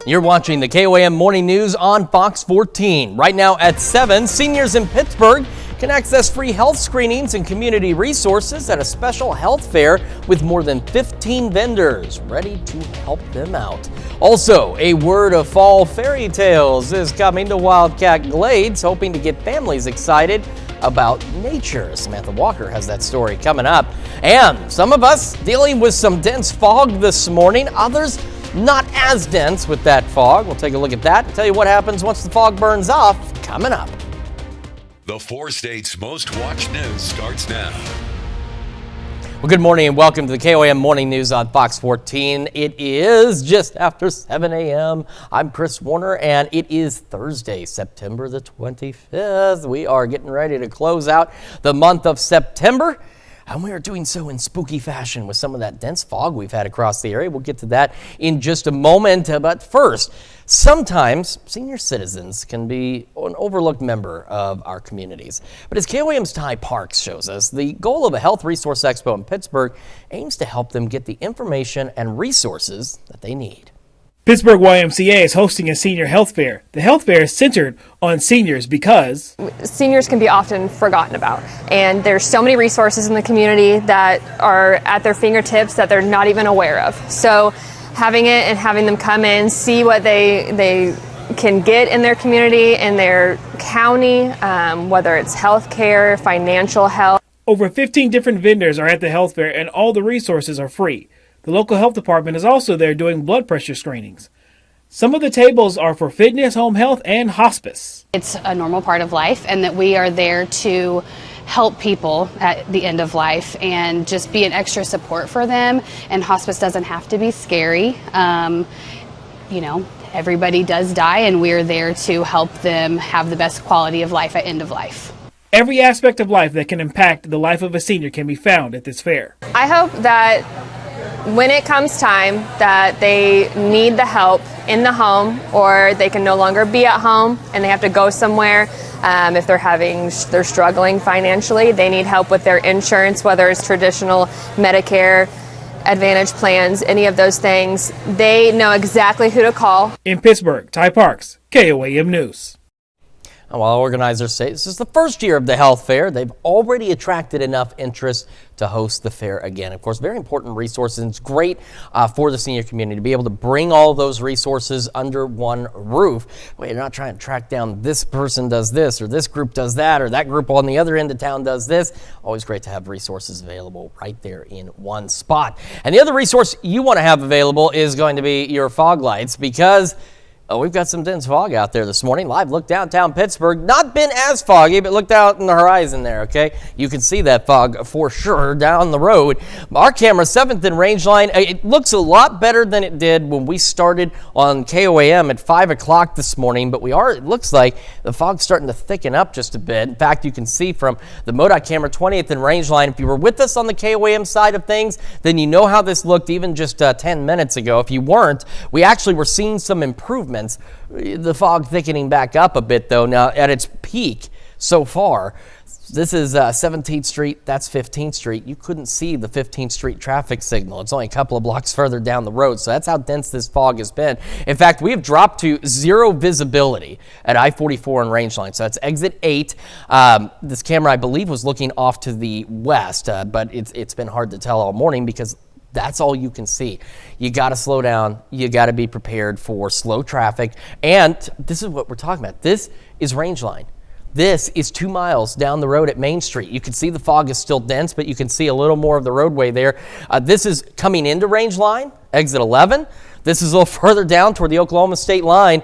You're watching the KOAM Morning News on Fox 14. Right now at 7, seniors in Pittsburgh can access free health screenings and community resources at a special health fair with more than 15 vendors ready to help them out. Also, a word of fall fairy tales is coming to Wildcat Glades, hoping to get families excited about nature. Samantha Walker has that story coming up. And some of us dealing with some dense fog this morning, others not as dense with that fog. We'll take a look at that and tell you what happens once the fog burns off coming up. The 4 states' most watched news starts now. Well, good morning and welcome to the KOAM Morning News on Fox 14. It is just after 7 a.m. I'm Chris Warner and it is Thursday, September the 25th. We are getting ready to close out the month of September. And we are doing so in spooky fashion with some of that dense fog we've had across the area. We'll get to that in just a moment. But first, sometimes senior citizens can be an overlooked member of our communities. But as KOAM's Ty Parks shows us, the goal of a Health Resource Expo in Pittsburgh aims to help them get the information and resources that they need. Pittsburgh YMCA is hosting a senior health fair. The health fair is centered on seniors because seniors can be often forgotten about, and there's so many resources in the community that are at their fingertips that they're not even aware of. So having it and having them come in, see what they can get in their community, in their county, whether it's health care, financial help. Over 15 different vendors are at the health fair and all the resources are free. The local health department is also there doing blood pressure screenings. Some of the tables are for fitness, home health, and hospice. It's a normal part of life, and that we are there to help people at the end of life and just be an extra support for them. And hospice doesn't have to be scary. Everybody does die, and we're there to help them have the best quality of life at end of life. Every aspect of life that can impact the life of a senior can be found at this fair. I hope that when it comes time that they need the help in the home, or they can no longer be at home and they have to go somewhere, if they're struggling financially, they need help with their insurance, whether it's traditional Medicare, Advantage plans, any of those things, they know exactly who to call. In Pittsburgh, Ty Parks, KOAM News. While organizers say this is the first year of the health fair, they've already attracted enough interest to host the fair again. Of course, very important resources. And it's great for the senior community to be able to bring all those resources under one roof. Well, you're not trying to track down this person does this, or this group does that, or that group on the other end of town does this. Always great to have resources available right there in one spot. And the other resource you want to have available is going to be your fog lights, because we've got some dense fog out there this morning. Live look downtown Pittsburgh. Not been as foggy, but looked out in the horizon there, okay? You can see that fog for sure down the road. Our camera, 7th and Rangeline, it looks a lot better than it did when we started on KOAM at 5 o'clock this morning, but it looks like the fog's starting to thicken up just a bit. In fact, you can see from the MoDOT camera, 20th and Rangeline, if you were with us on the KOAM side of things, then you know how this looked even just 10 minutes ago. If you weren't, we actually were seeing some improvements. The fog thickening back up a bit, though, now at its peak so far. This is 17th Street, that's 15th Street. You couldn't see the 15th Street traffic signal. It's only a couple of blocks further down the road, so that's how dense this fog has been. In fact, we have dropped to 0 visibility at I-44 and Rangeline, so that's exit 8. This camera, I believe, was looking off to the west, but it's been hard to tell all morning because that's all you can see. You got to slow down. You got to be prepared for slow traffic. And this is what we're talking about. This is Rangeline. This is 2 miles down the road at Main Street. You can see the fog is still dense, but you can see a little more of the roadway there. This is coming into Rangeline, exit 11. This is a little further down toward the Oklahoma state line.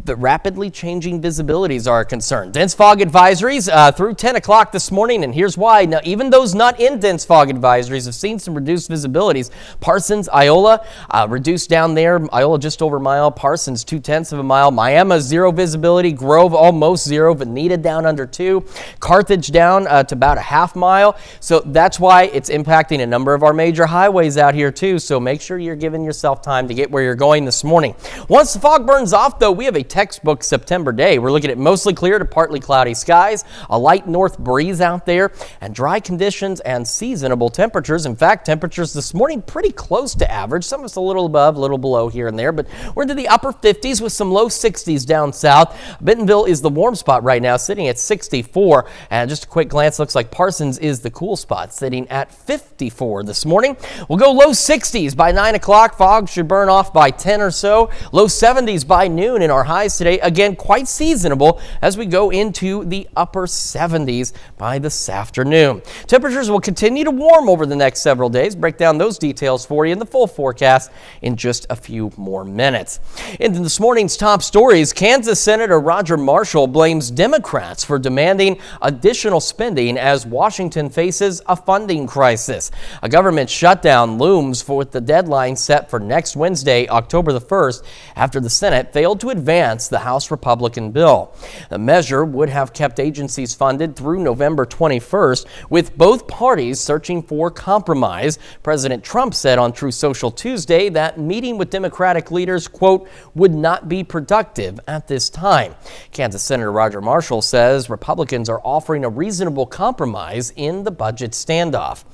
The rapidly changing visibilities are a concern. Dense fog advisories through 10 o'clock this morning, and here's why. Now, even those not in dense fog advisories have seen some reduced visibilities. Parsons, Iola, reduced down there. Iola just over a mile. Parsons, 0.2 of a mile. Miami, 0 visibility. Grove, almost 0. Veneta down under 2. Carthage down to about a half mile. So that's why it's impacting a number of our major highways out here, too. So make sure you're giving yourself time to get where you're going this morning. Once the fog burns off, though, we have a textbook September day. We're looking at mostly clear to partly cloudy skies, a light north breeze out there, and dry conditions and seasonable temperatures. In fact, temperatures this morning pretty close to average. Some of us a little above, a little below here and there, but we're into the upper 50s with some low 60s down south. Bentonville is the warm spot right now, sitting at 64. And just a quick glance, looks like Parsons is the cool spot, sitting at 54 this morning. We'll go low 60s by 9 o'clock. Fog should burn off by 10 or so. Low 70s by noon in our highs today. Again, quite seasonable as we go into the upper 70s by this afternoon. Temperatures will continue to warm over the next several days. Break down those details for you in the full forecast in just a few more minutes. In this morning's top stories, Kansas Senator Roger Marshall blames Democrats for demanding additional spending as Washington faces a funding crisis. A government shutdown looms with the deadline set for next Wednesday, October the 1st, after the Senate failed to advance the House Republican bill. The measure would have kept agencies funded through November 21st, with both parties searching for compromise. President Trump said on Truth Social Tuesday that meeting with Democratic leaders, quote, would not be productive at this time. Kansas Senator Roger Marshall says Republicans are offering a reasonable compromise in the budget standoff.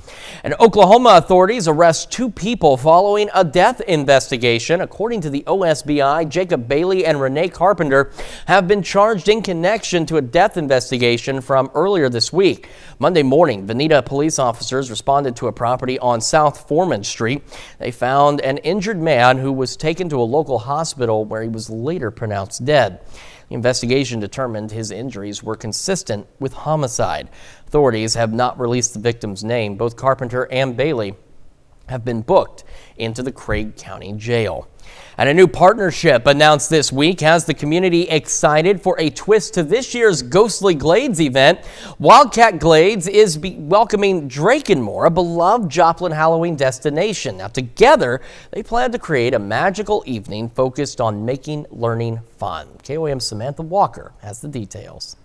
And Oklahoma authorities arrest 2 people following a death investigation. According to the OSBI, Jacob Bailey and Renee Carpenter have been charged in connection to a death investigation from earlier this week. Monday morning, Veneta police officers responded to a property on South Foreman Street. They found an injured man who was taken to a local hospital where he was later pronounced dead. The investigation determined his injuries were consistent with homicide. Authorities have not released the victim's name. Both Carpenter and Bailey have been booked into the Craig County Jail. And a new partnership announced this week has the community excited for a twist to this year's Ghostly Glades event. Wildcat Glades is welcoming Drake and More, a beloved Joplin Halloween destination. Now together, they plan to create a magical evening focused on making learning fun. KOAM's Samantha Walker has the details.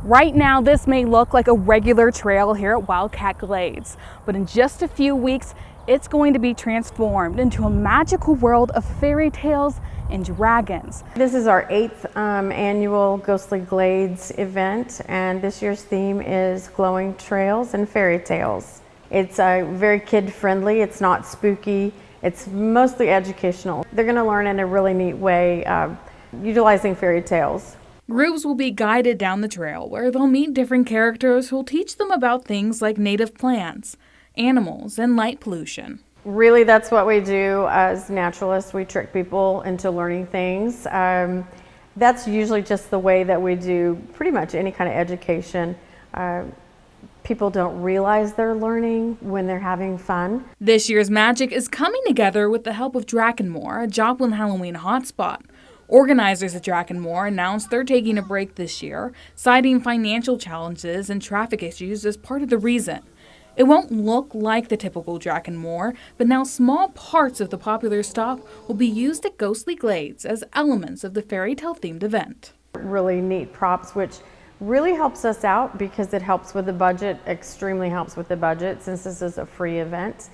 Right now, this may look like a regular trail here at Wildcat Glades, but in just a few weeks, it's going to be transformed into a magical world of fairy tales and dragons. This is our 8th annual Ghostly Glades event, and this year's theme is glowing trails and fairy tales. It's very kid-friendly, it's not spooky, it's mostly educational. They're going to learn in a really neat way, utilizing fairy tales. Groups will be guided down the trail where they'll meet different characters who'll teach them about things like native plants, animals, and light pollution. Really, that's what we do as naturalists. We trick people into learning things. That's usually just the way that we do pretty much any kind of education. People don't realize they're learning when they're having fun. This year's magic is coming together with the help of More, a Joplin Halloween hotspot. Organizers at More announced they're taking a break this year, citing financial challenges and traffic issues as part of the reason. It won't look like the typical More, but now small parts of the popular stop will be used at Ghostly Glades as elements of the fairy tale themed event. Really neat props, which really helps us out because it helps with the budget, extremely helps with the budget since this is a free event.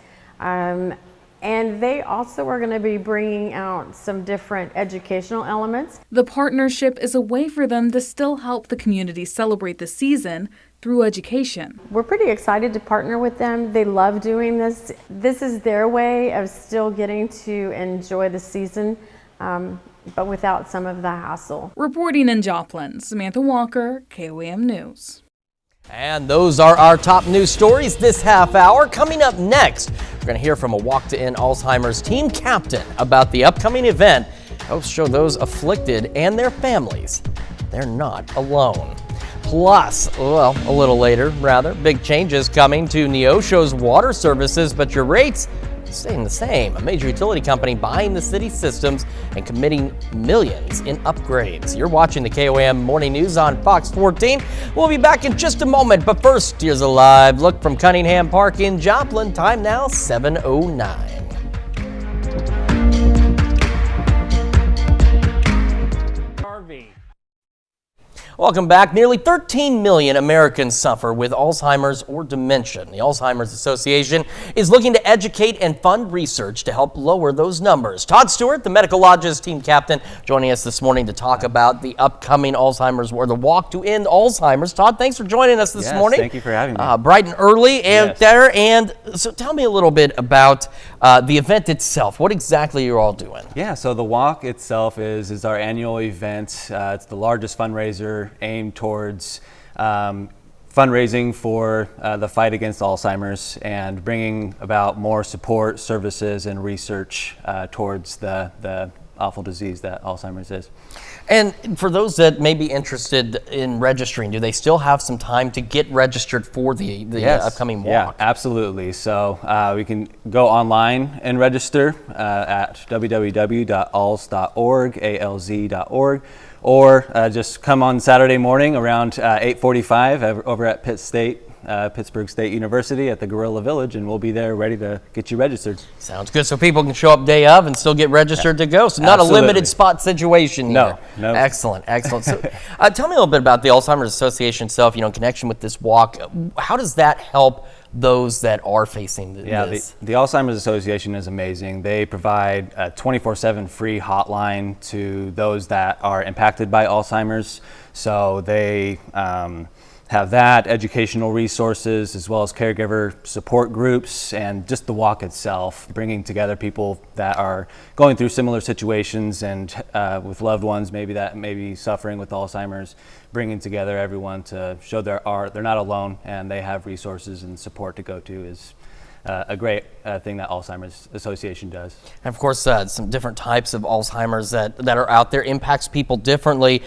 And they also are going to be bringing out some different educational elements. The partnership is a way for them to still help the community celebrate the season through education. We're pretty excited to partner with them. They love doing this. This is their way of still getting to enjoy the season, but without some of the hassle. Reporting in Joplin, Samantha Walker, KOAM News. And those are our top news stories this half hour. Coming up next, we're going to hear from a Walk to End Alzheimer's team captain about the upcoming event. Helps show those afflicted and their families they're not alone. Plus, well, a little later, rather, big changes coming to Neosho's water services, but your rates staying the same. A major utility company buying the city's systems and committing millions in upgrades. You're watching the KOAM Morning News on Fox 14. We'll be back in just a moment, but first, here's a live look from Cunningham Park in Joplin. Time now, 7:09. Welcome back. Nearly 13 million Americans suffer with Alzheimer's or dementia. The Alzheimer's Association is looking to educate and fund research to help lower those numbers. Todd Stewart, the Medical Lodge's team captain, joining us this morning to talk about the upcoming Alzheimer's or the Walk to End Alzheimer's. Todd, thanks for joining us this morning. Thank you for having me. Bright and early and there. And so tell me a little bit about the event itself. What exactly you're all doing? Yeah, so the walk itself is our annual event. It's the largest fundraiser aimed towards fundraising for the fight against Alzheimer's and bringing about more support, services, and research towards the awful disease that Alzheimer's is. And for those that may be interested in registering, do they still have some time to get registered for the upcoming walk? Yeah, absolutely. So we can go online and register at www.alz.org, alz.org, or just come on Saturday morning around 8:45 over at Pittsburgh State University at the Guerrilla Village, and we'll be there ready to get you registered. Sounds good. So people can show up day of and still get registered to go. So not Absolutely. a limited spot situation here. No. Excellent. So tell me a little bit about the Alzheimer's Association itself, in connection with this walk. How does that help those that are facing this? The Alzheimer's Association is amazing. They provide a 24/7 free hotline to those that are impacted by Alzheimer's. So they have that, educational resources, as well as caregiver support groups, and just the walk itself, bringing together people that are going through similar situations and with loved ones maybe that may be suffering with Alzheimer's, bringing together everyone to show they're not alone and they have resources and support to go to is a great thing that Alzheimer's Association does. And of course, some different types of Alzheimer's that are out there impacts people differently.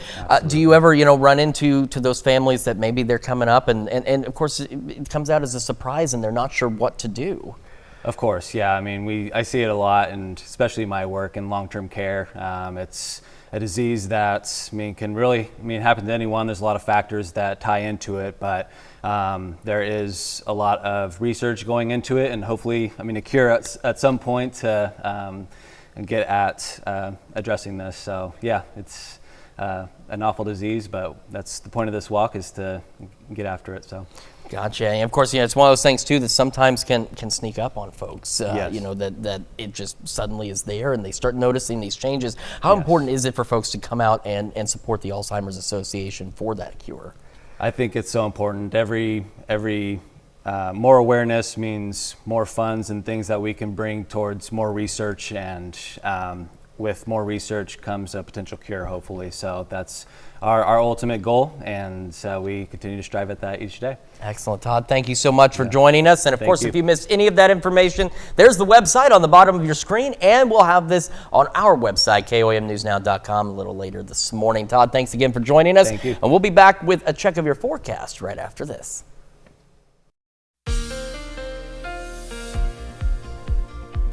Do you ever, run into those families that maybe they're coming up and of course it comes out as a surprise and they're not sure what to do? Of course, yeah. I mean, I see it a lot, and especially my work in long-term care. It's a disease that can really happen to anyone. There's a lot of factors that tie into it, but there is a lot of research going into it, and hopefully, a cure at some point to get at addressing this. So yeah, it's an awful disease, but that's the point of this walk, is to get after it. So. Gotcha. And of course, it's one of those things too that sometimes can sneak up on folks. Yes. That it just suddenly is there and they start noticing these changes. How important is it for folks to come out and support the Alzheimer's Association for that cure? I think it's so important. Every more awareness means more funds and things that we can bring towards more research, and with more research comes a potential cure, hopefully. So that's our ultimate goal, and we continue to strive at that each day. Excellent, Todd. Thank you so much for joining us. And of course, if you missed any of that information, there's the website on the bottom of your screen, and we'll have this on our website, KOAMnewsnow.com, a little later this morning. Todd, thanks again for joining us. Thank you. And we'll be back with a check of your forecast right after this.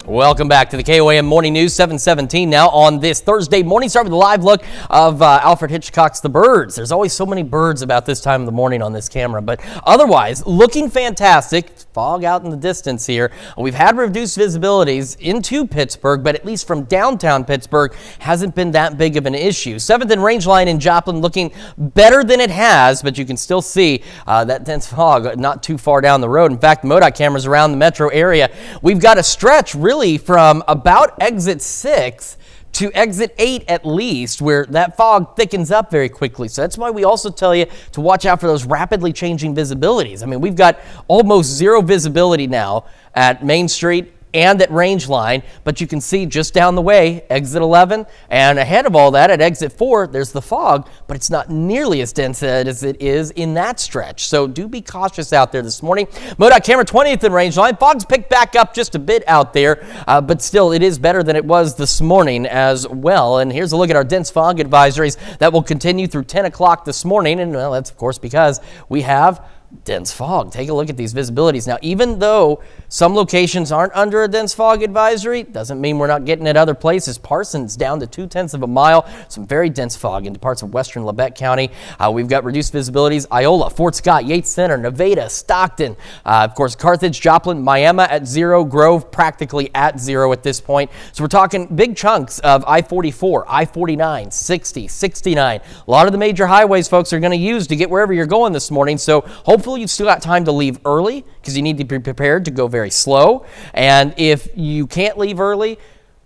Welcome back to the KOAM Morning News, 7:17 now on this Thursday morning. Start with a live look of Alfred Hitchcock's The Birds. There's always so many birds about this time of the morning on this camera, but otherwise looking fantastic. Fog out in the distance here. We've had reduced visibilities into Pittsburgh, but at least from downtown Pittsburgh hasn't been that big of an issue. 7th and Range Line in Joplin looking better than it has, but you can still see that dense fog not too far down the road. In fact, MoDOT cameras around the metro area, we've got a stretch really from about exit 6 to exit 8 at least, where that fog thickens up very quickly. So that's why we also tell you to watch out for those rapidly changing visibilities. We've got almost zero visibility now at Main Street and at Range Line, but you can see just down the way, exit 11, and ahead of all that at exit 4, there's the fog, but it's not nearly as dense as it is in that stretch. So do be cautious out there this morning. MoDOT camera 20th and Range Line. Fog's picked back up just a bit out there, but still it is better than it was this morning as well. And here's a look at our dense fog advisories that will continue through 10 o'clock this morning. And well, that's of course because we have dense fog. Take a look at these visibilities. Now, even though some locations aren't under a dense fog advisory, doesn't mean we're not getting it other places. Parsons down to 0.2 of a mile. Some very dense fog into parts of western Labette County. We've got reduced visibilities. Iola, Fort Scott, Yates Center, Nevada, Stockton, of course, Carthage, Joplin, Miami at 0, Grove practically at 0 at this point. So we're talking big chunks of I-44, I-49, 60, 69. A lot of the major highways folks are going to use to get wherever you're going this morning. So hopefully you've still got time to leave early because you need to be prepared to go very slow. And if you can't leave early,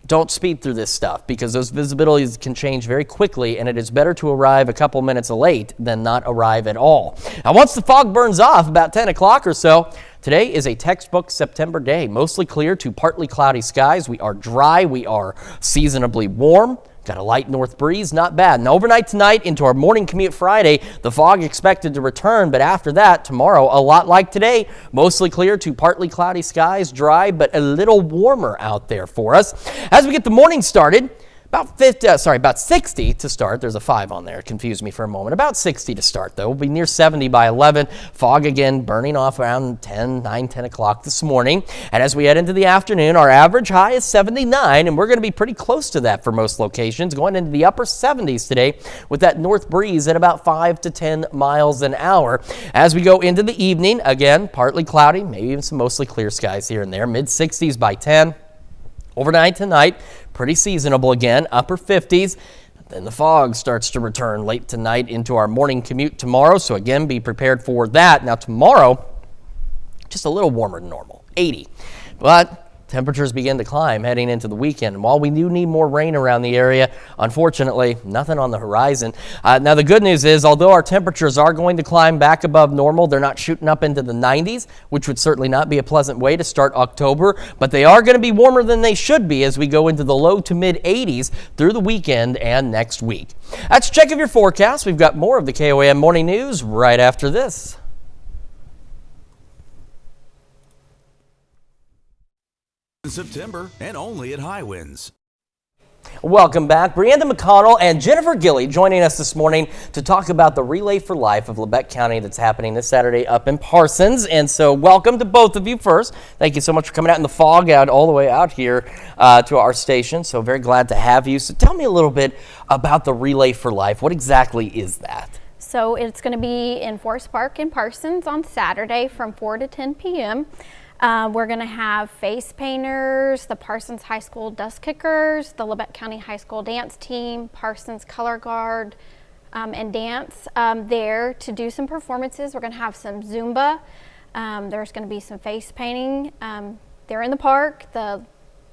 don't speed through this stuff because those visibilities can change very quickly, and it is better to arrive a couple minutes late than not arrive at all. Now, once the fog burns off about 10 o'clock or so, today is a textbook September day. Mostly clear to partly cloudy skies. We are dry. We are seasonably warm. Got a light north breeze, not bad. And overnight tonight into our morning commute Friday, the fog expected to return, but after that, tomorrow, a lot like today, mostly clear to partly cloudy skies, dry, but a little warmer out there for us. As we get the morning started, about 60 to start. There's a 5 on there. It confused me for a moment. About 60 to start, though. We'll be near 70 by 11. Fog again burning off around 10 o'clock this morning. And as we head into the afternoon, our average high is 79, and we're going to be pretty close to that for most locations, going into the upper 70s today with that north breeze at about 5 to 10 miles an hour. As we go into the evening, again, partly cloudy, maybe even some mostly clear skies here and there. Mid-60s by 10. Overnight tonight, pretty seasonable again, upper 50s. Then the fog starts to return late tonight into our morning commute tomorrow. So again, be prepared for that. Now tomorrow, just a little warmer than normal, 80. But temperatures begin to climb heading into the weekend. And while we do need more rain around the area, unfortunately, nothing on the horizon. Now, the good news is, although our temperatures are going to climb back above normal, they're not shooting up into the 90s, which would certainly not be a pleasant way to start October. But they are going to be warmer than they should be as we go into the low to mid 80s through the weekend and next week. That's a check of your forecast. We've got more of the KOAM Morning News right after this. In September and only at High Winds. Welcome back. Brianda McConnell and Jennifer Gilley joining us this morning to talk about the Relay for Life of Labette County that's happening this Saturday up in Parsons. And so welcome to both of you first. Thank you so much for coming out in the fog out all the way out here to our station. So very glad to have you. So tell me a little bit about the Relay for Life. What exactly is that? So it's going to be in Forest Park in Parsons on Saturday from 4 to 10 p.m. We're going to have face painters, the Parsons High School Dust Kickers, the Labette County High School Dance Team, Parsons Color Guard, and Dance there to do some performances. We're going to have some Zumba. There's going to be some face painting. They're in the park. The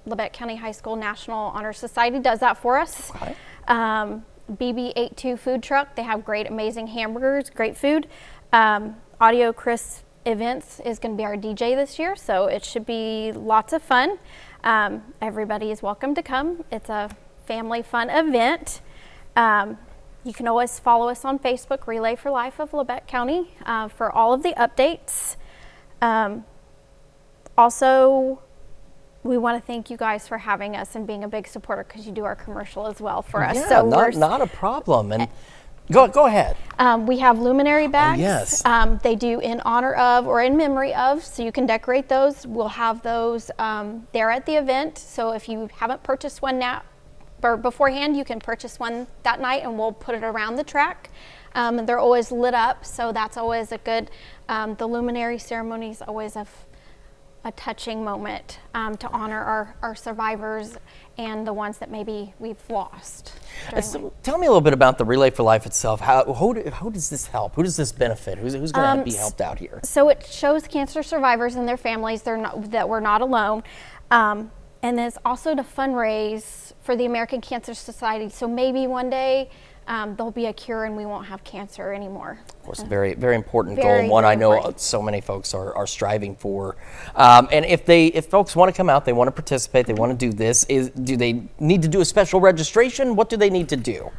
Labette County High School National Honor Society does that for us. Okay. BB82 food truck. They have great, amazing hamburgers, great food. Audio Chris Events is going to be our DJ this year, so it should be lots of fun. Everybody is welcome to come. It's a family fun event. You can always follow us on Facebook, Relay for Life of Labette County, for all of the updates. Also, we want to thank you guys for having us and being a big supporter because you do our commercial as well for us. Yeah, so not a problem. And Go ahead. We have luminary bags. Oh, yes. They do in honor of or in memory of, so you can decorate those. We'll have those there at the event. So if you haven't purchased one now or beforehand, you can purchase one that night and we'll put it around the track. And they're always lit up, so that's always a good, the luminary ceremony is always a touching moment to honor our survivors and the ones that maybe we've lost. So tell me a little bit about the Relay for Life itself. Who does this help? Who does this benefit? Who's going to be helped out here? So it shows cancer survivors and their families that we're not alone. And it's also to fundraise for the American Cancer Society. So maybe one day there'll be a cure and we won't have cancer anymore. Of course, very, very important goal, Very, and one very I know important. so many folks are striving for. And if folks want to come out, they want to participate, they want to do this, do they need to do a special registration? What do they need to do?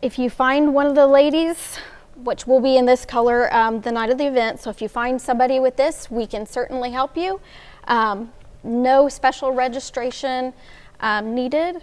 If you find one of the ladies, which will be in this color the night of the event, so if you find somebody with this, we can certainly help you. No special registration needed,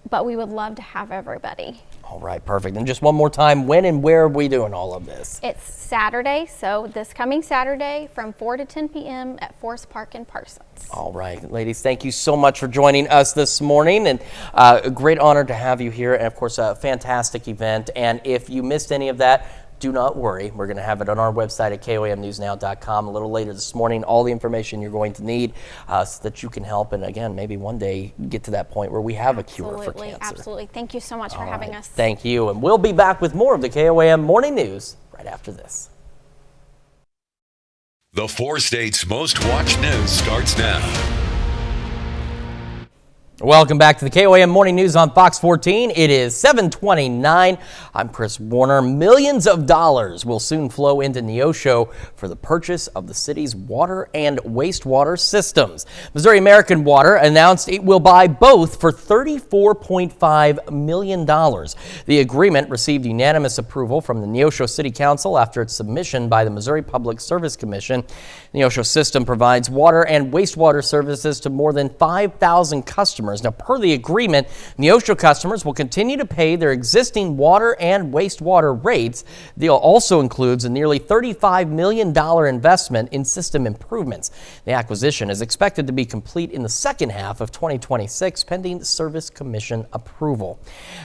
but we would love to have everybody. All right, perfect. And just one more time, when and where are we doing all of this? It's Saturday, so this coming Saturday from 4 to 10 p.m. at Forest Park in Parsons. All right, ladies, thank you so much for joining us this morning, and a great honor to have you here, and of course, a fantastic event. And if you missed any of that, do not worry. We're going to have it on our website at KOAMnewsnow.com a little later this morning. All the information you're going to need so that you can help, and again, maybe one day get to that point where we have a cure for cancer. Absolutely. Thank you so much for having us. Thank you, and we'll be back with more of the KOAM Morning News right after this. The 4 states' most watched news starts now. Welcome back to the KOAM Morning News on Fox 14. It is 7:29. I'm Chris Warner. Millions of dollars will soon flow into Neosho for the purchase of the city's water and wastewater systems. Missouri American Water announced it will buy both for $34.5 million. The agreement received unanimous approval from the Neosho City Council after its submission by the Missouri Public Service Commission. The Neosho system provides water and wastewater services to more than 5,000 customers. Now, per the agreement, Neosho customers will continue to pay their existing water and wastewater rates. The deal also includes a nearly $35 million investment in system improvements. The acquisition is expected to be complete in the second half of 2026, pending Service Commission approval.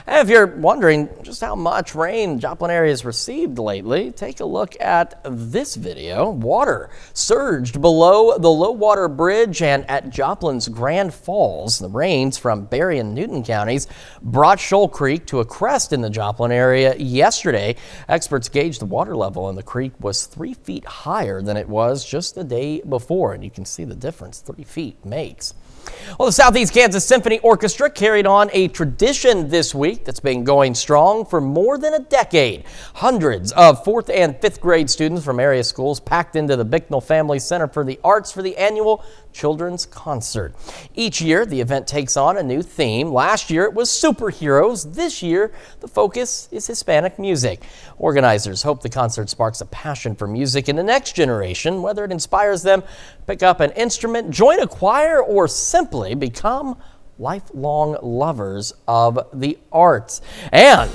And if you're wondering just how much rain Joplin area has received lately, take a look at this video. Water surged below the low water bridge and at Joplin's Grand Falls. The rains from Berry and Newton counties brought Shoal Creek to a crest in the Joplin area yesterday. Experts gauged the water level in the creek was 3 feet higher than it was just the day before, and you can see the difference 3 feet makes. Well, the Southeast Kansas Symphony Orchestra carried on a tradition this week that's been going strong for more than a decade. Hundreds of 4th and 5th grade students from area schools packed into the Bicknell Family Center for the Arts for the annual children's concert. Each year, the event takes on a new theme. Last year, it was superheroes. This year, the focus is Hispanic music. Organizers hope the concert sparks a passion for music in the next generation, whether it inspires them to pick up an instrument, join a choir, or simply become lifelong lovers of the arts. And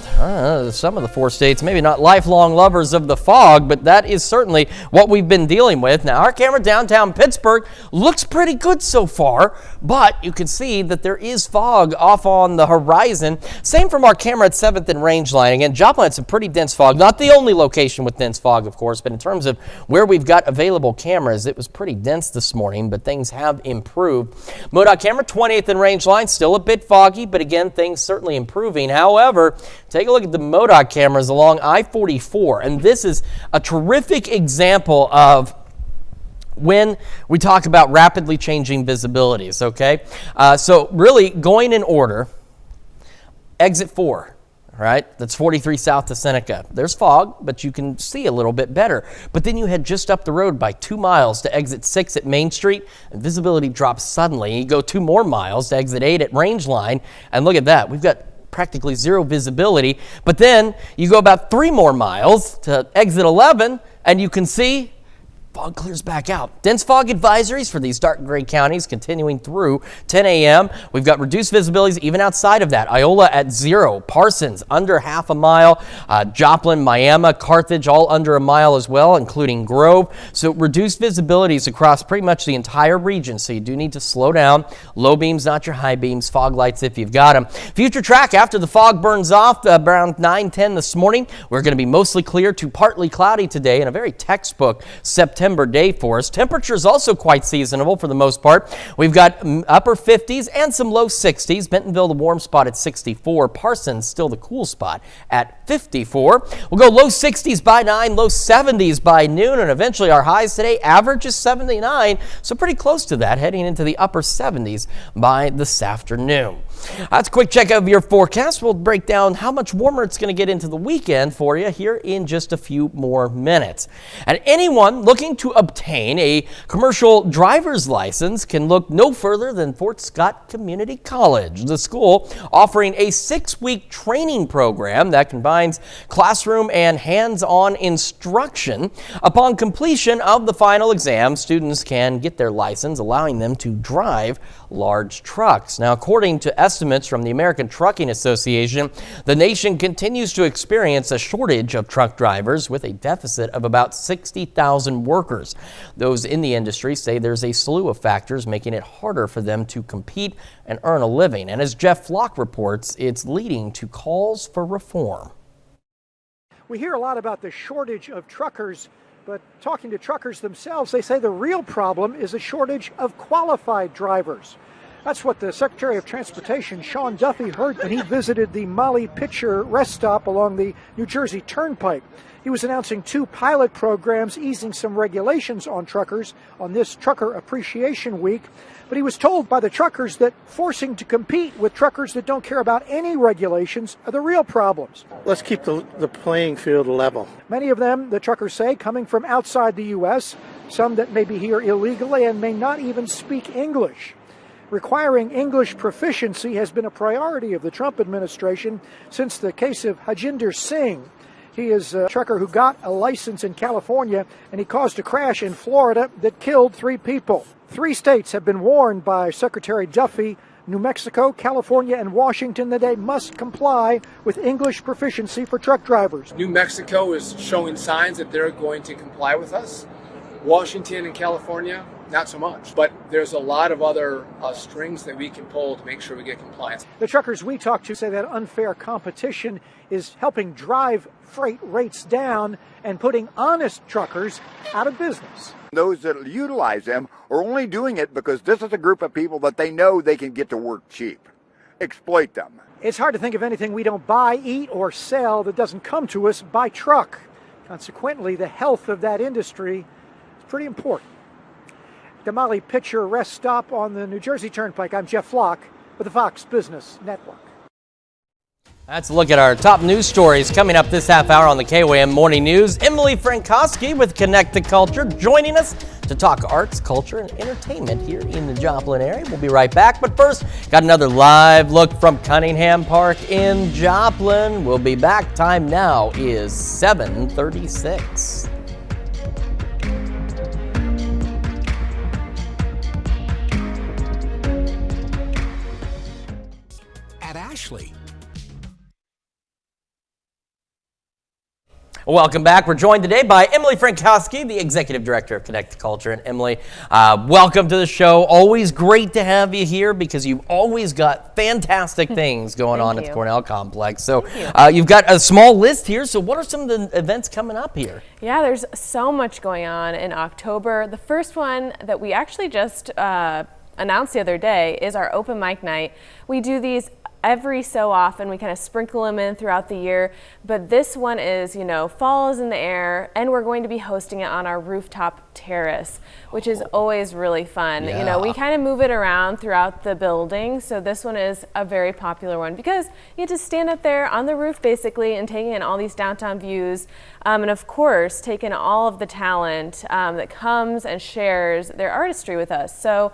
some of the 4 states, maybe not lifelong lovers of the fog, but that is certainly what we've been dealing with. Now, our camera downtown Pittsburgh looks pretty good so far, but you can see that there is fog off on the horizon. Same from our camera at 7th and Rangeline. Again, Joplin had some pretty dense fog. Not the only location with dense fog, of course, but in terms of where we've got available cameras, it was pretty dense this morning, but things have improved. MoDOT camera, 20th and Rangeline. Still a bit foggy, but again, things certainly improving. However, take a look at the MoDOT cameras along I-44, and this is a terrific example of when we talk about rapidly changing visibilities, okay? So really going in order, exit 4. Right, that's 43 south to Seneca. There's fog, but you can see a little bit better. But then you head just up the road by 2 miles to exit 6 at Main Street, and visibility drops suddenly. You go 2 more miles to exit 8 at Rangeline, and look at that. We've got practically zero visibility. But then you go about 3 more miles to exit 11, and you can see fog clears back out. Dense fog advisories for these dark gray counties continuing through 10 a.m. We've got reduced visibilities even outside of that. Iola at 0, Parsons under half a mile, Joplin, Miami, Carthage all under a mile as well, including Grove. So reduced visibilities across pretty much the entire region. So you do need to slow down. Low beams, not your high beams. Fog lights if you've got them. Future track after the fog burns off around 9:10 this morning. We're going to be mostly clear to partly cloudy today and a very textbook September day for us. Temperatures also quite seasonable for the most part. We've got upper 50s and some low 60s. Bentonville, the warm spot at 64. Parsons, still the cool spot at 54. We'll go low 60s by 9, low 70s by noon, and eventually our highs today average is 79, so pretty close to that, heading into the upper 70s by this afternoon. That's a quick check of your forecast. We'll break down how much warmer it's going to get into the weekend for you here in just a few more minutes. And anyone looking to obtain a commercial driver's license can look no further than Fort Scott Community College, the school offering a 6-week training program that combines classroom and hands-on instruction. Upon completion of the final exam, students can get their license, allowing them to drive large trucks. Now, according to estimates from the American Trucking Association, the nation continues to experience a shortage of truck drivers with a deficit of about 60,000 workers. Those in the industry say there's a slew of factors making it harder for them to compete and earn a living. And as Jeff Flock reports, it's leading to calls for reform. We hear a lot about the shortage of truckers, but talking to truckers themselves, they say the real problem is a shortage of qualified drivers. That's what the Secretary of Transportation, Sean Duffy, heard when he visited the Molly Pitcher rest stop along the New Jersey Turnpike. He was announcing 2 pilot programs easing some regulations on truckers on this Trucker Appreciation Week. But he was told by the truckers that forcing to compete with truckers that don't care about any regulations are the real problems. Let's keep the playing field level. Many of them, the truckers say, coming from outside the U.S., some that may be here illegally and may not even speak English. Requiring English proficiency has been a priority of the Trump administration since the case of Hajinder Singh. He is a trucker who got a license in California, and he caused a crash in Florida that killed 3 people. 3 states have been warned by Secretary Duffy, New Mexico, California, and Washington, that they must comply with English proficiency for truck drivers. New Mexico is showing signs that they're going to comply with us. Washington and California, not so much. But there's a lot of other strings that we can pull to make sure we get compliance. The truckers we talked to say that unfair competition is helping drive freight rates down and putting honest truckers out of business. Those that utilize them are only doing it because this is a group of people that they know they can get to work cheap. Exploit them. It's hard to think of anything we don't buy, eat, or sell that doesn't come to us by truck. Consequently, the health of that industry is pretty important. The Molly Pitcher rest stop on the New Jersey Turnpike. I'm Jeff Flock with the Fox Business Network. Let's look at our top news stories coming up this half hour on the KOAM Morning News. Emily Frankowski with Connect to Culture joining us to talk arts, culture, and entertainment here in the Joplin area. We'll be right back, but first, got another live look from Cunningham Park in Joplin. We'll be back. Time now is 7:36. At Ashley. Welcome back. We're joined today by Emily Frankowski, the Executive Director of Connect to Culture. And Emily, welcome to the show. Always great to have you here because you've always got fantastic things going on at the Cornell Complex. So you've got a small list here. So what are some of the events coming up here? Yeah, there's so much going on in October. The first one that we actually just announced the other day is our open mic night. We do these every so often. We kind of sprinkle them in throughout the year, but this one is, fall is in the air, and we're going to be hosting it on our rooftop terrace, which is always really fun. Yeah. We kind of move it around throughout the building, so this one is a very popular one because you get to stand up there on the roof basically and taking in all these downtown views, and of course taking all of the talent that comes and shares their artistry with us. So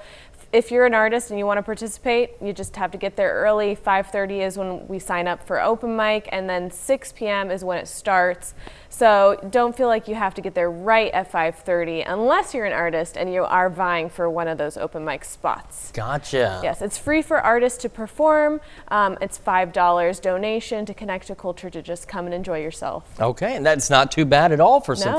if you're an artist and you want to participate, you just have to get there early. 5:30 is when we sign up for open mic, and then 6 p.m. is when it starts. So don't feel like you have to get there right at 5:30 unless you're an artist and you are vying for one of those open mic spots. Gotcha. Yes, it's free for artists to perform. It's $5 donation to Connect to Culture to just come and enjoy yourself. Okay, and that's not too bad at all for some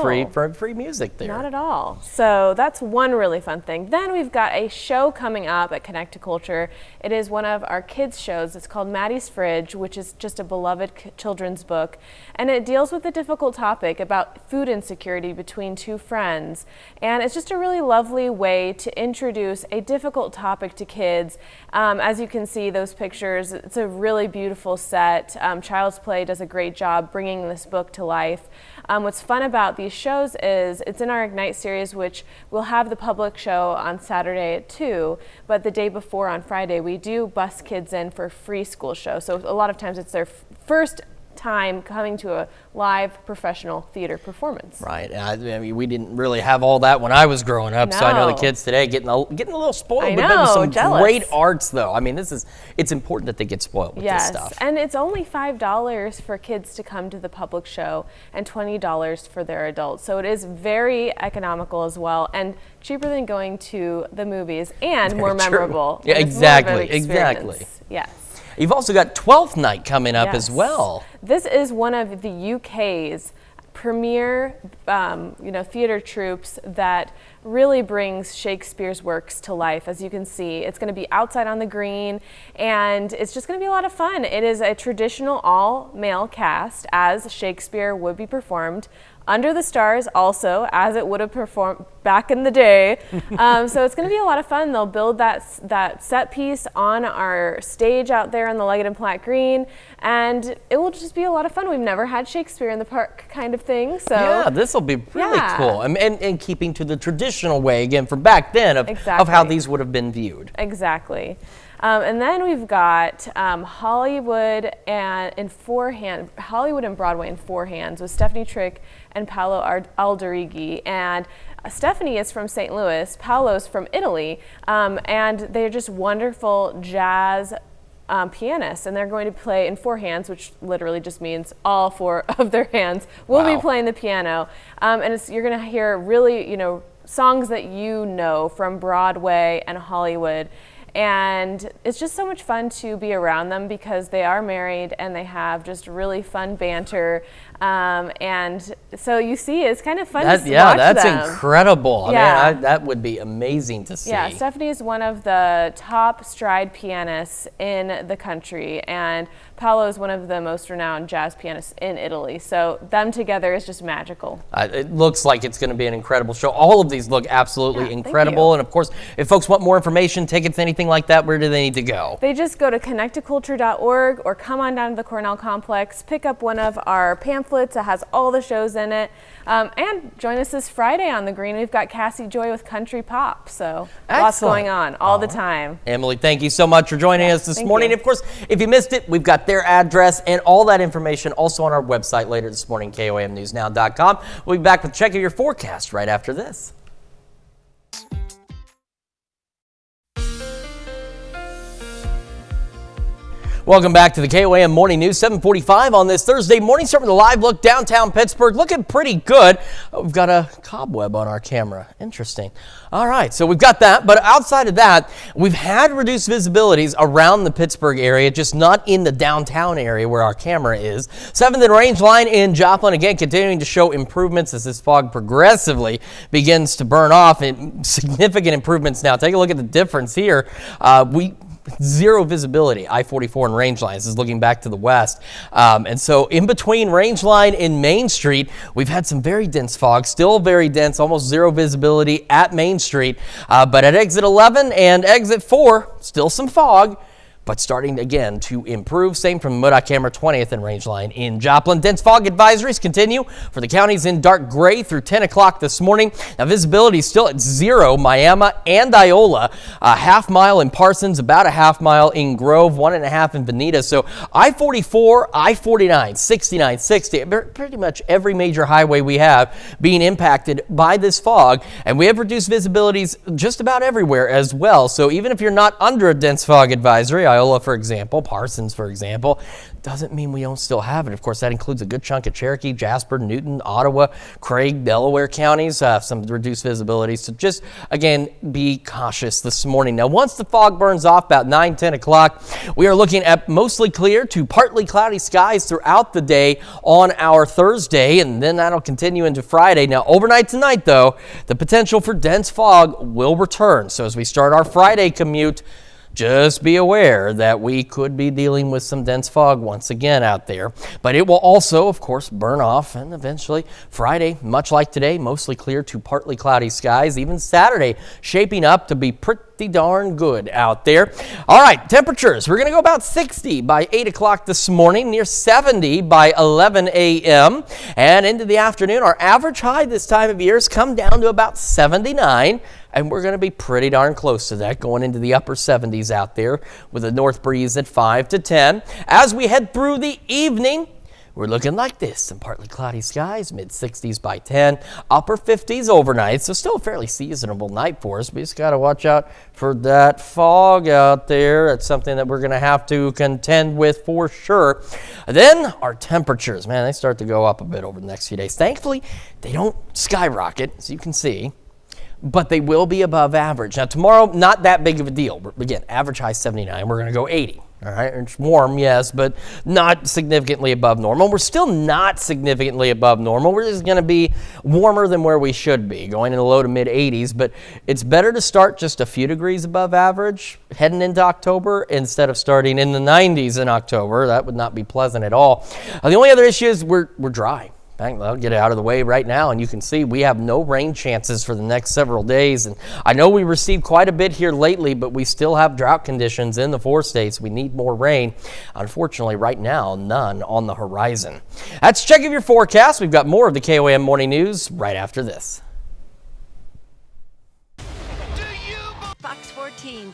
free music there. Not at all. So that's one really fun thing. Then we've got a show coming up at Connect to Culture. It is one of our kids' shows. It's called Maddie's Fridge, which is just a beloved children's book, and it deals with a difficult topic about food insecurity between 2 friends. And it's just a really lovely way to introduce a difficult topic to kids. As you can see those pictures, it's a really beautiful set. Child's Play does a great job bringing this book to life. What's fun about these shows is it's in our Ignite series, which we'll have the public show on Saturday at 2, but the day before on Friday we do bus kids in for free school show. So a lot of times it's their first time coming to a live professional theater performance. Right. I mean, we didn't really have all that when I was growing up, so I know the No. kids today getting a little spoiled. I But know, some jealous. great arts, though. I mean, it's important that they get spoiled with Yes, this stuff. and it's only $5 for kids to come to the public show and $20 for their adults. So it is very economical as well, and cheaper than going to the movies, and more Very true. memorable. Yeah, And it's more of an exactly, exactly. experience. Yes. You've also got 12th Night coming up as Yes. well. This is one of the UK's premier, theater troupes that really brings Shakespeare's works to life. As you can see, it's going to be outside on the green, and it's just going to be a lot of fun. It is a traditional all-male cast, as Shakespeare would be performed under the stars, also as it would have performed back in the day. So it's going to be a lot of fun. They'll build that set piece on our stage out there on the Leggett and Platt Green, and it will just be a lot of fun. We've never had Shakespeare in the park kind of thing. So yeah, this will be really Yeah. cool. And keeping to the traditional way, again, from back then of how Exactly. these would have been viewed. Exactly. And then we've got Hollywood and Broadway in Four Hands with Stephanie Trick and Paolo Alderighi. And Stephanie is from St. Louis, Paolo's from Italy, and they're just wonderful jazz pianists, and they're going to play in four hands, which literally just means all four of their hands will be playing the piano. And you're going to hear really, songs that you know from Broadway and Hollywood. And it's just so much fun to be around them because they are married and they have just really fun banter. And so you see, it's kind of fun to watch that's them. incredible. Yeah. I mean, that would be amazing to see. Yeah, Stephanie is one of the top stride pianists in the country, and Paolo is one of the most renowned jazz pianists in Italy. So them together is just magical. It looks like it's going to be an incredible show. All of these look absolutely incredible. And of course, if folks want more information, tickets, anything like that, where do they need to go? They just go to connecttoculture.org or come on down to the Cornell Complex, pick up one of our pamphlets that has all the shows in it, and join us this Friday on the Green. We've got Cassie Joy with Country Pop, so lots going on all the time. Emily, thank you so much for joining us this morning. you. Of course, if you missed it, we've got their address and all that information also on our website later this morning, KOAMNewsNow.com. We'll be back with Check Your Forecast right after this. Welcome back to the KOAM Morning News, 7:45 on this Thursday morning. Starting with a live look downtown Pittsburgh, looking pretty good. We've got a cobweb on our camera. Interesting. All right, so we've got that. But outside of that, we've had reduced visibilities around the Pittsburgh area, just not in the downtown area where our camera is. 7th and Range Line in Joplin, again, continuing to show improvements as this fog progressively begins to burn off. And significant improvements now. Take a look at the difference here. Zero visibility, I-44 and Range Line. This is looking back to the west. And so in between Range Line and Main Street, we've had some very dense fog, still very dense, almost zero visibility at Main Street. But at exit 11 and exit 4, still some fog, but starting again to improve. Same from Modoc Camera 20th and Range Line in Joplin. Dense fog advisories continue for the counties in dark gray through 10 o'clock this morning. Now visibility is still at 0, Miami and Iola, a half mile in Parsons, about a half mile in Grove, 1.5 in Veneta. So I-44, I-49, 69, 60, pretty much every major highway we have being impacted by this fog. And we have reduced visibilities just about everywhere as well. So even if you're not under a dense fog advisory, Iola, for example, Parsons, for example, doesn't mean we don't still have it. Of course, that includes a good chunk of Cherokee, Jasper, Newton, Ottawa, Craig, Delaware counties, some reduced visibility. So just, again, be cautious this morning. Now, once the fog burns off about 9, 10 o'clock, we are looking at mostly clear to partly cloudy skies throughout the day on our Thursday, and then that'll continue into Friday. Now, overnight tonight, though, the potential for dense fog will return. So as we start our Friday commute, just be aware that we could be dealing with some dense fog once again out there. But it will also, of course, burn off, and eventually Friday, much like today, mostly clear to partly cloudy skies. Even Saturday shaping up to be pretty darn good out there. All right, temperatures. We're going to go about 60 by 8 o'clock this morning, near 70 by 11 a.m. And into the afternoon, our average high this time of year has come down to about 79. And we're going to be pretty darn close to that, going into the upper 70s out there with a north breeze at 5 to 10. As we head through the evening, we're looking like this. Some partly cloudy skies, mid-60s by 10, upper 50s overnight. So still a fairly seasonable night for us. We just got to watch out for that fog out there. That's something that we're going to have to contend with for sure. Then our temperatures, man, they start to go up a bit over the next few days. Thankfully, they don't skyrocket, as you can see, but they will be above average. Now, tomorrow, not that big of a deal. Again, average high 79. We're going to go 80. All right, it's warm, yes, but not significantly above normal. We're still not significantly above normal. We're just going to be warmer than where we should be, going in the low to mid 80s. But it's better to start just a few degrees above average heading into October instead of starting in the 90s in October. That would not be pleasant at all. The only other issue is we're dry. I'll get it out of the way right now, and you can see we have no rain chances for the next several days. And I know we received quite a bit here lately, but we still have drought conditions in the 4 states. We need more rain. Unfortunately, right now, none on the horizon. That's Check of Your Forecast. We've got more of the KOAM Morning News right after this. Fox 14.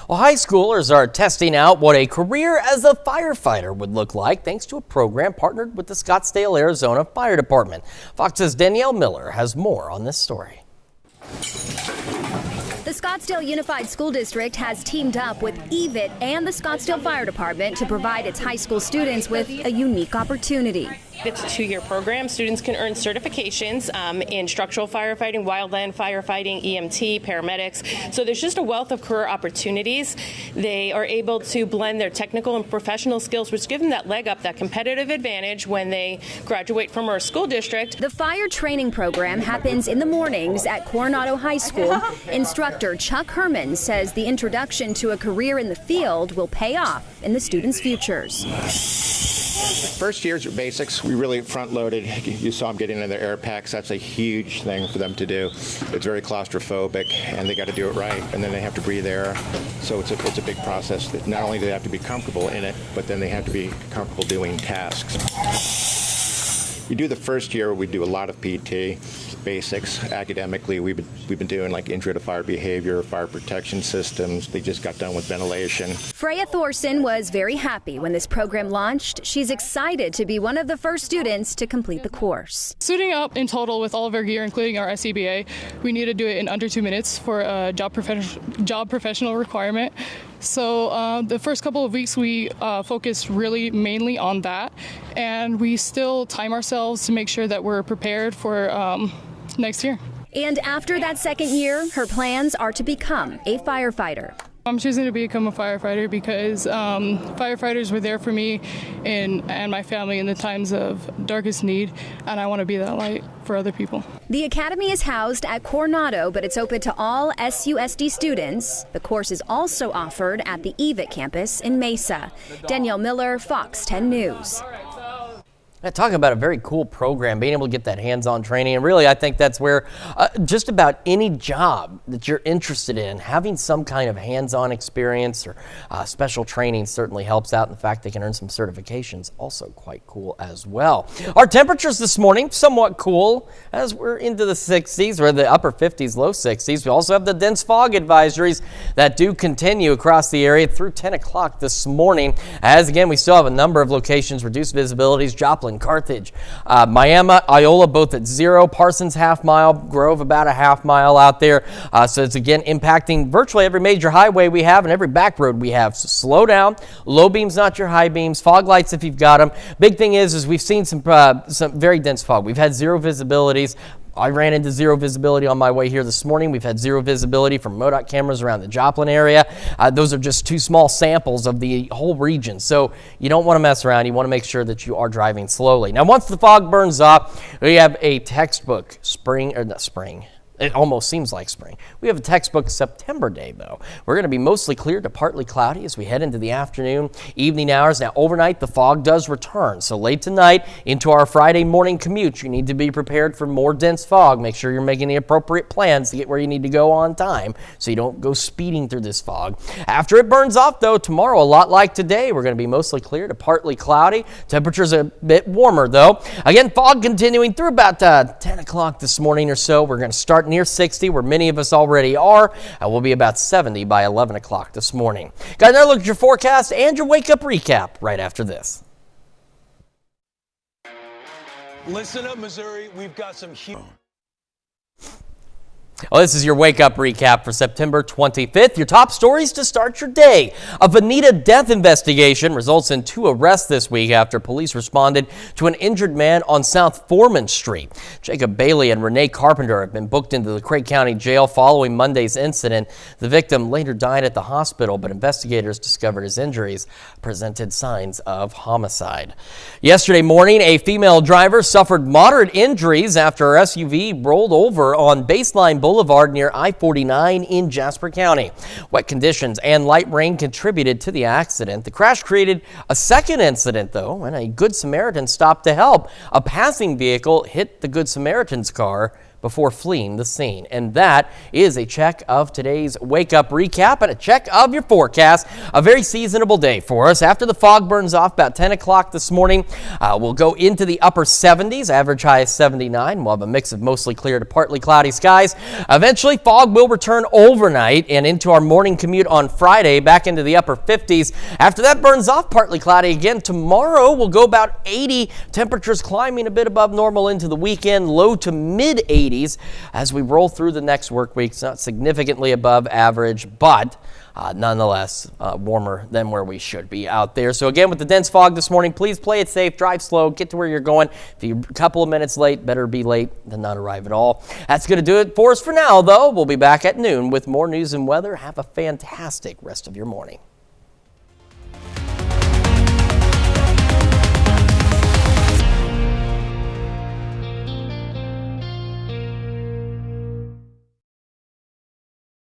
Well, high schoolers are testing out what a career as a firefighter would look like thanks to a program partnered with the Scottsdale, Arizona Fire Department. Fox's Danielle Miller has more on this story. The Scottsdale Unified School District has teamed up with EVIT and the Scottsdale Fire Department to provide its high school students with a unique opportunity. It's a 2-year program. Students can earn certifications in structural firefighting, wildland firefighting, EMT, paramedics. So there's just a wealth of career opportunities. They are able to blend their technical and professional skills, which give them that leg up, that competitive advantage when they graduate from our school district. The fire training program happens in the mornings at Coronado High School. Instructor Chuck Herman says the introduction to a career in the field will pay off in the students' futures. First year's basics, we really front-loaded. You saw them getting in their air packs. That's a huge thing for them to do. It's very claustrophobic, and they got to do it right. And then they have to breathe air. So it's a big process. That not only do they have to be comfortable in it, but then they have to be comfortable doing tasks. We do the first year, we do a lot of PT, basics. Academically, we've been doing like intro to fire behavior, fire protection systems. They just got done with ventilation. Freya Thorson was very happy when this program launched. She's excited to be one of the first students to complete the course. Suiting up in total with all of our gear, including our SCBA, we need to do it in under 2 minutes for a job professional requirement. So the first couple of weeks we focused really mainly on that, and we still time ourselves to make sure that we're prepared for next year. And after that second year, her plans are to become a firefighter. I'm choosing to become a firefighter because firefighters were there for me and my family in the times of darkest need, and I want to be that light for other people. The academy is housed at Coronado, but it's open to all SUSD students. The course is also offered at the EVIT campus in Mesa. Danielle Miller, Fox 10 News. Talking about a very cool program, being able to get that hands-on training. And really, I think that's where just about any job that you're interested in, having some kind of hands-on experience or special training certainly helps out. In fact, they can earn some certifications, also quite cool as well. Our temperatures this morning, somewhat cool as we're into the 60s or the upper 50s, low 60s. We also have the dense fog advisories that do continue across the area through 10 o'clock this morning. As again, we still have a number of locations, reduced visibilities, Joplin, Carthage, Miami, Iola, both at 0, Parsons half mile, Grove about a half mile out there. So it's again impacting virtually every major highway we have and every back road we have. So slow down. Low beams, not your high beams. Fog lights if you've got them. Big thing is we've seen some very dense fog. We've had 0 visibilities. I ran into 0 visibility on my way here this morning. We've had 0 visibility from MoDOT cameras around the Joplin area. Those are just 2 small samples of the whole region. So you don't want to mess around. You want to make sure that you are driving slowly. Now, once the fog burns off, we have a textbook It almost seems like spring. We have a textbook September day, though. We're going to be mostly clear to partly cloudy as we head into the afternoon, evening hours. Now, overnight, the fog does return. So late tonight into our Friday morning commute, you need to be prepared for more dense fog. Make sure you're making the appropriate plans to get where you need to go on time so you don't go speeding through this fog. After it burns off, though, tomorrow, a lot like today, we're going to be mostly clear to partly cloudy. Temperatures a bit warmer, though. Again, fog continuing through about 10 o'clock this morning or so. We're going to start near 60, where many of us already are, and we'll be about 70 by 11 o'clock this morning. Got another look at your forecast and your wake-up recap right after this. Listen up, Missouri. We've got some huge... Well, this is your Wake Up recap for September 25th. Your top stories to start your day. A Bonita death investigation results in 2 arrests this week after police responded to an injured man on South Foreman Street. Jacob Bailey and Renee Carpenter have been booked into the Craig County Jail following Monday's incident. The victim later died at the hospital, but investigators discovered his injuries presented signs of homicide. Yesterday morning, a female driver suffered moderate injuries after her SUV rolled over on Baseline Boulevard near I-49 in Jasper County. Wet conditions and light rain contributed to the accident. The crash created a second incident, though, when a Good Samaritan stopped to help. A passing vehicle hit the Good Samaritan's car before fleeing the scene. And that is a check of today's Wake Up recap and a check of your forecast. A very seasonable day for us. After the fog burns off about 10 o'clock this morning, we'll go into the upper 70s, average high is 79. We'll have a mix of mostly clear to partly cloudy skies. Eventually, fog will return overnight and into our morning commute on Friday, back into the upper 50s. After that burns off, partly cloudy again. Tomorrow, we'll go about 80. Temperatures climbing a bit above normal into the weekend, low to mid 80s. As we roll through the next work week. It's not significantly above average, but nonetheless warmer than where we should be out there. So again, with the dense fog this morning, please play it safe, drive slow, get to where you're going. If you're a couple of minutes late, better be late than not arrive at all. That's going to do it for us for now, though. We'll be back at noon with more news and weather. Have a fantastic rest of your morning.